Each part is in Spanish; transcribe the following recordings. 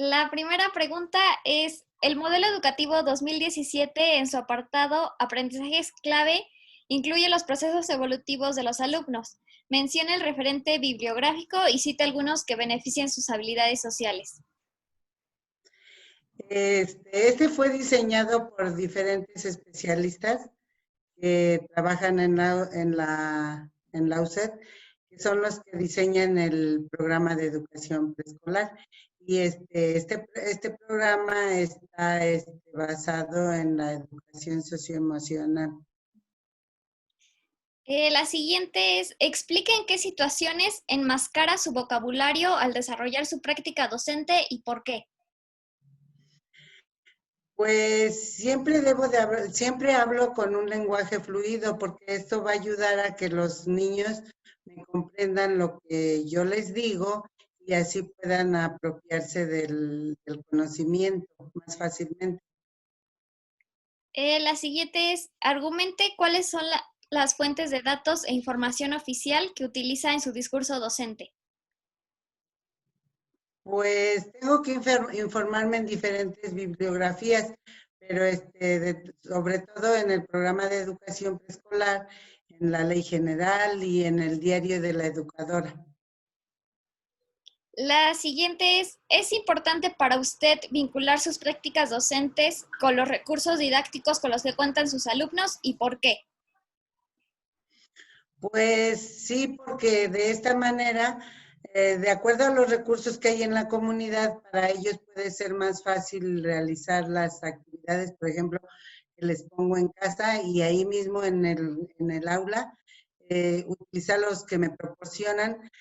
La primera pregunta es, el modelo educativo 2017 en su apartado Aprendizajes clave incluye los procesos evolutivos de los alumnos. Menciona el referente bibliográfico y cita algunos que benefician sus habilidades sociales. Este fue diseñado por diferentes especialistas que trabajan en la UCED, que son los que diseñan el programa de educación preescolar. Y este programa está basado en la educación socioemocional. La siguiente es, explica en qué situaciones enmascara su vocabulario al desarrollar su práctica docente y por qué. Pues siempre hablo con un lenguaje fluido porque esto va a ayudar a que los niños me comprendan lo que yo les digo y así puedan apropiarse del conocimiento más fácilmente. La siguiente es, argumente cuáles son las fuentes de datos e información oficial que utiliza en su discurso docente. Pues tengo que informarme en diferentes bibliografías, pero sobre todo en el programa de educación preescolar, en la Ley General y en el Diario de la Educadora. La siguiente es importante para usted vincular sus prácticas docentes con los recursos didácticos con los que cuentan sus alumnos y por qué. Pues sí, porque de esta manera, de acuerdo a los recursos que hay en la comunidad, para ellos puede ser más fácil realizar las actividades, por ejemplo, que les pongo en casa y ahí mismo en el aula, utilizar los que me proporcionan,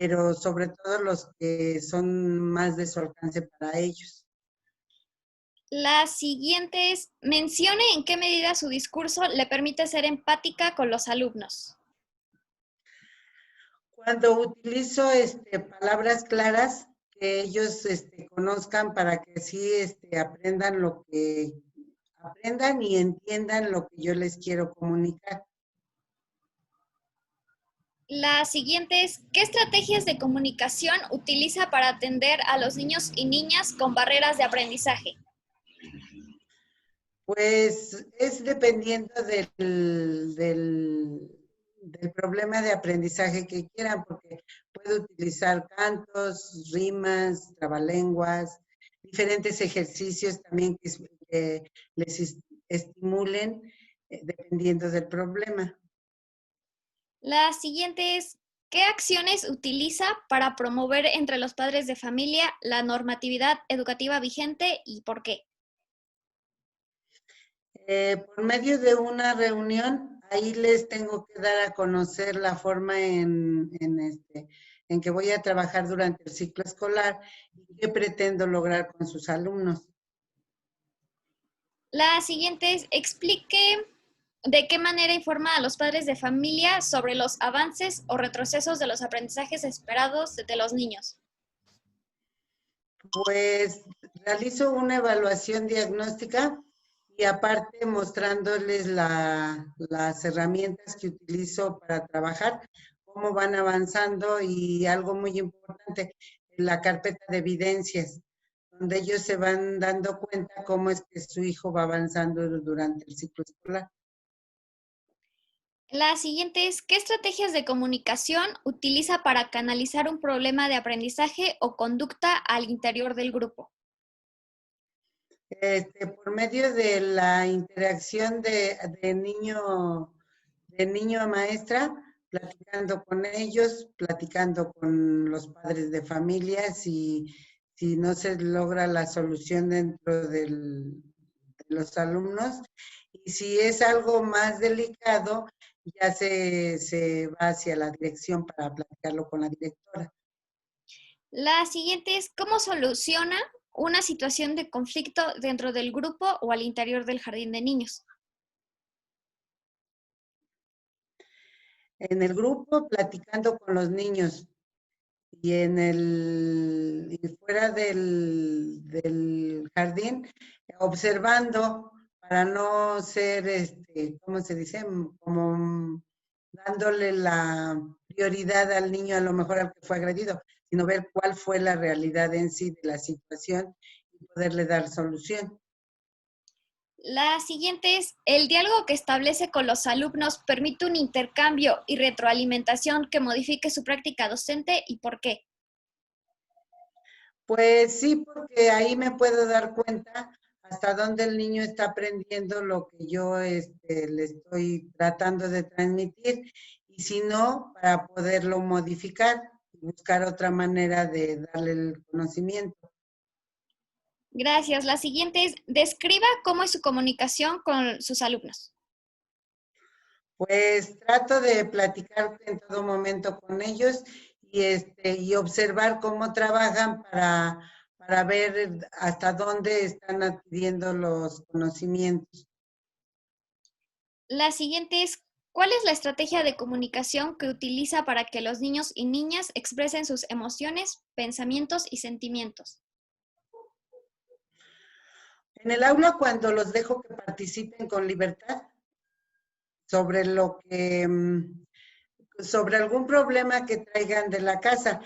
pero sobre todo los que son más de su alcance para ellos. La siguiente es, mencione en qué medida su discurso le permite ser empática con los alumnos. Cuando utilizo palabras claras que ellos conozcan para que sí aprendan y entiendan lo que yo les quiero comunicar. La siguiente es, ¿qué estrategias de comunicación utiliza para atender a los niños y niñas con barreras de aprendizaje? Pues es dependiendo del problema de aprendizaje que quieran, porque puedo utilizar cantos, rimas, trabalenguas, diferentes ejercicios también que les estimulen dependiendo del problema. La siguiente es, ¿qué acciones utiliza para promover entre los padres de familia la normatividad educativa vigente y por qué? Por medio de una reunión, ahí les tengo que dar a conocer la forma en que voy a trabajar durante el ciclo escolar y qué pretendo lograr con sus alumnos. La siguiente es, explique de qué manera informa a los padres de familia sobre los avances o retrocesos de los aprendizajes esperados de los niños. Pues realizo una evaluación diagnóstica y aparte mostrándoles las herramientas que utilizo para trabajar, cómo van avanzando y algo muy importante, la carpeta de evidencias, donde ellos se van dando cuenta cómo es que su hijo va avanzando durante el ciclo escolar. La siguiente es, ¿qué estrategias de comunicación utiliza para canalizar un problema de aprendizaje o conducta al interior del grupo? Por medio de la interacción de niño a maestra, platicando con ellos, platicando con los padres de familia, si no se logra la solución dentro de los alumnos. Y si es algo más delicado, ya se va hacia la dirección para platicarlo con la directora. La siguiente es, ¿cómo soluciona una situación de conflicto dentro del grupo o al interior del jardín de niños? En el grupo, platicando con los niños, y fuera del jardín, observando para no ser, ¿cómo se dice? Como dándole la prioridad al niño, a lo mejor al que fue agredido, sino ver cuál fue la realidad en sí de la situación y poderle dar solución. La siguiente es, ¿el diálogo que establece con los alumnos permite un intercambio y retroalimentación que modifique su práctica docente y por qué? Pues sí, porque ahí me puedo dar cuenta hasta dónde el niño está aprendiendo lo que yo le estoy tratando de transmitir y si no, para poderlo modificar y buscar otra manera de darle el conocimiento. Gracias. La siguiente es, describa cómo es su comunicación con sus alumnos. Pues trato de platicar en todo momento con ellos y observar cómo trabajan para ver hasta dónde están adquiriendo los conocimientos. La siguiente es, ¿cuál es la estrategia de comunicación que utiliza para que los niños y niñas expresen sus emociones, pensamientos y sentimientos? En el aula, cuando los dejo que participen con libertad sobre sobre algún problema que traigan de la casa,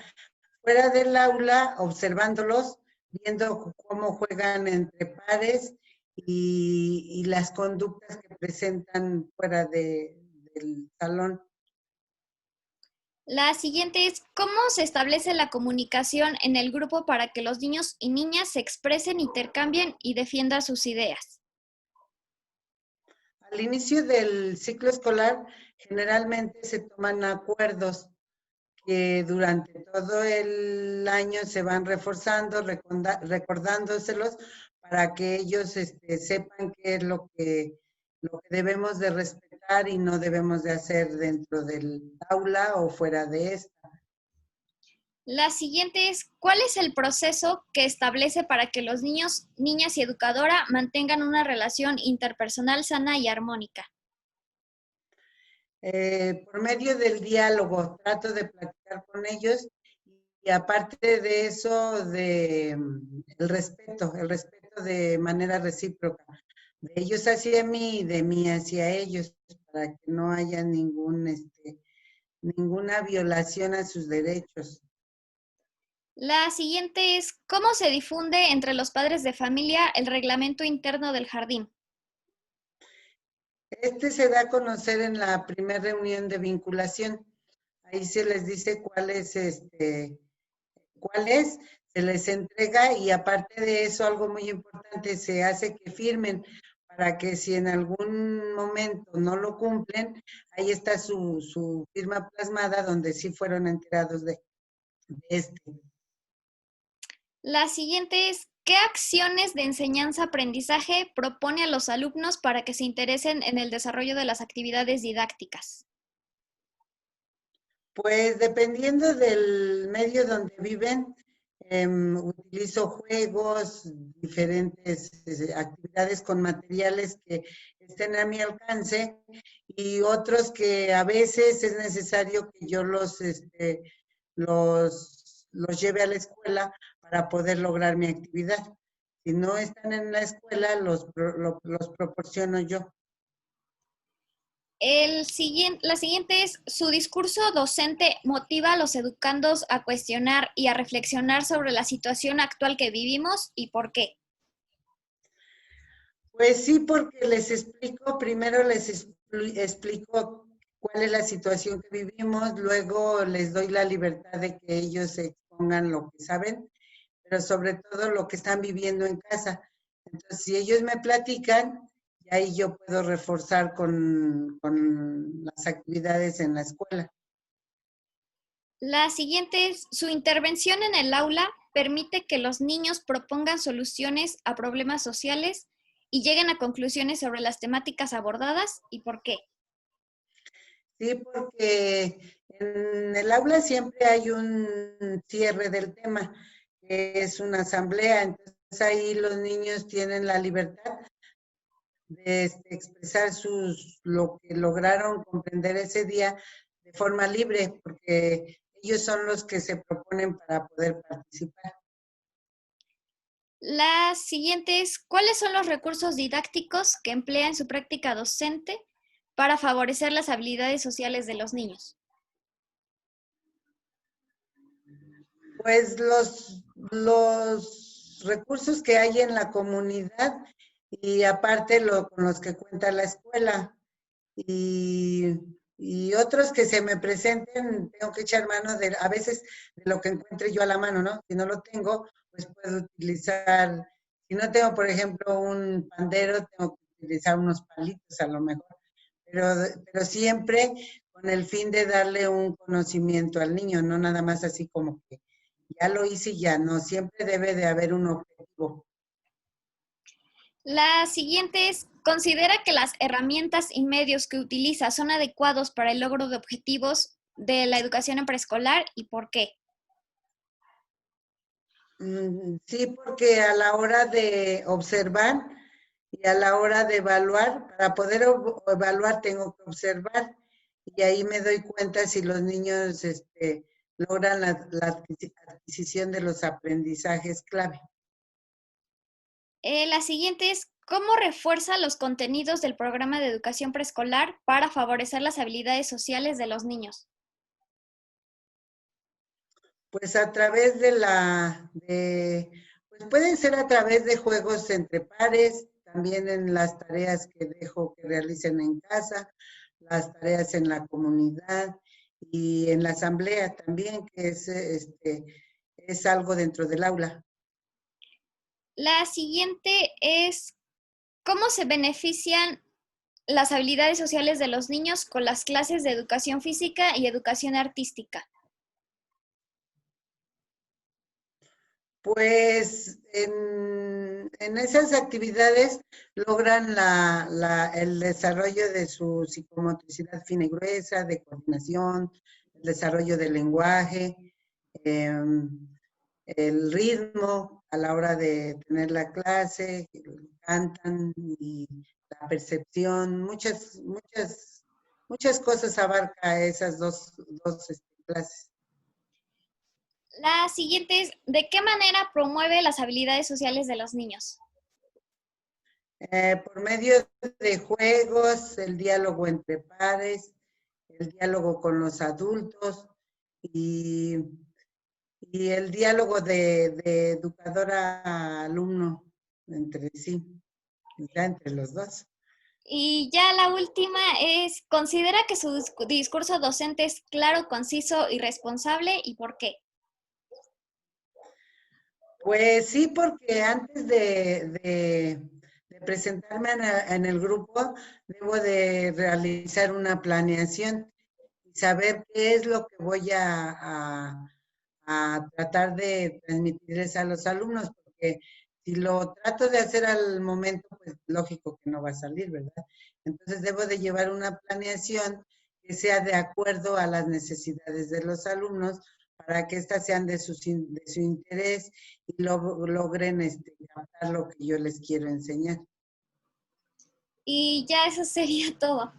fuera del aula, observándolos, viendo cómo juegan entre pares y las conductas que presentan fuera del salón. La siguiente es, ¿cómo se establece la comunicación en el grupo para que los niños y niñas se expresen, intercambien y defiendan sus ideas? Al inicio del ciclo escolar, generalmente se toman acuerdos que durante todo el año se van reforzando, recordándoselos para que ellos sepan qué es lo que debemos de respetar y no debemos de hacer dentro del aula o fuera de esta. La siguiente es, ¿cuál es el proceso que establece para que los niños, niñas y educadora mantengan una relación interpersonal sana y armónica? Por medio del diálogo, trato de platicar con ellos y aparte de eso, el respeto de manera recíproca, de ellos hacia mí y de mí hacia ellos, para que no haya ninguna violación a sus derechos. La siguiente es, ¿cómo se difunde entre los padres de familia el reglamento interno del jardín? Se da a conocer en la primera reunión de vinculación. Ahí se les dice cuál es, se les entrega y aparte de eso, algo muy importante, se hace que firmen para que si en algún momento no lo cumplen, ahí está su firma plasmada donde sí fueron enterados de este. La siguiente es, ¿qué acciones de enseñanza-aprendizaje propone a los alumnos para que se interesen en el desarrollo de las actividades didácticas? Pues dependiendo del medio donde viven, utilizo juegos, diferentes actividades con materiales que estén a mi alcance y otros que a veces es necesario que yo los lleve a la escuela para poder lograr mi actividad. Si no están en la escuela, los proporciono yo. La siguiente es, ¿su discurso docente motiva a los educandos a cuestionar y a reflexionar sobre la situación actual que vivimos y por qué? Pues sí, porque primero les explico cuál es la situación que vivimos, luego les doy la libertad de que ellos expongan lo que saben, pero sobre todo lo que están viviendo en casa. Entonces, si ellos me platican, y ahí yo puedo reforzar con las actividades en la escuela. La siguiente es, ¿su intervención en el aula permite que los niños propongan soluciones a problemas sociales y lleguen a conclusiones sobre las temáticas abordadas y por qué? Sí, porque en el aula siempre hay un cierre del tema, que es una asamblea, entonces ahí los niños tienen la libertad de expresar lo que lograron comprender ese día de forma libre, porque ellos son los que se proponen para poder participar. La siguiente es, ¿cuáles son los recursos didácticos que emplea en su práctica docente para favorecer las habilidades sociales de los niños? Pues los recursos que hay en la comunidad y aparte con los que cuenta la escuela y, y otros que se me presenten, tengo que echar mano a veces de lo que encuentre yo a la mano, ¿no? Si no lo tengo, pues puedo utilizar, si no tengo, por ejemplo, un pandero, tengo que utilizar unos palitos a lo mejor, pero, pero siempre con el fin de darle un conocimiento al niño, no nada más así como que ya lo hice y ya no, siempre debe de haber un objetivo. La siguiente es, ¿considera que las herramientas y medios que utiliza son adecuados para el logro de objetivos de la educación en preescolar y por qué? Sí, porque a la hora de observar y a la hora de evaluar, para poder evaluar tengo que observar y ahí me doy cuenta si los niños logran la adquisición de los aprendizajes clave. La siguiente es, ¿cómo refuerza los contenidos del programa de educación preescolar para favorecer las habilidades sociales de los niños? Pues a través pues pueden ser a través de juegos entre pares, también en las tareas que dejo que realicen en casa, las tareas en la comunidad y en la asamblea también, que es algo dentro del aula. La siguiente es, ¿cómo se benefician las habilidades sociales de los niños con las clases de educación física y educación artística? Pues en esas actividades logran el desarrollo de su psicomotricidad fina y gruesa, de coordinación, el desarrollo del lenguaje, el ritmo a la hora de tener la clase, cantan y la percepción, muchas cosas abarca esas dos clases. La siguiente es, ¿de qué manera promueve las habilidades sociales de los niños? Por medio de juegos, el diálogo entre pares, el diálogo con los adultos y, y el diálogo de educador a alumno entre sí, ya entre los dos. Y ya la última es, ¿considera que su discurso docente es claro, conciso y responsable y por qué? Pues sí, porque antes de presentarme en el grupo, debo de realizar una planeación y saber qué es lo que voy a tratar de transmitirles a los alumnos, porque si lo trato de hacer al momento, pues lógico que no va a salir, ¿verdad? Entonces debo de llevar una planeación que sea de acuerdo a las necesidades de los alumnos para que éstas sean de su interés y logren captar lo que yo les quiero enseñar. Y ya eso sería todo.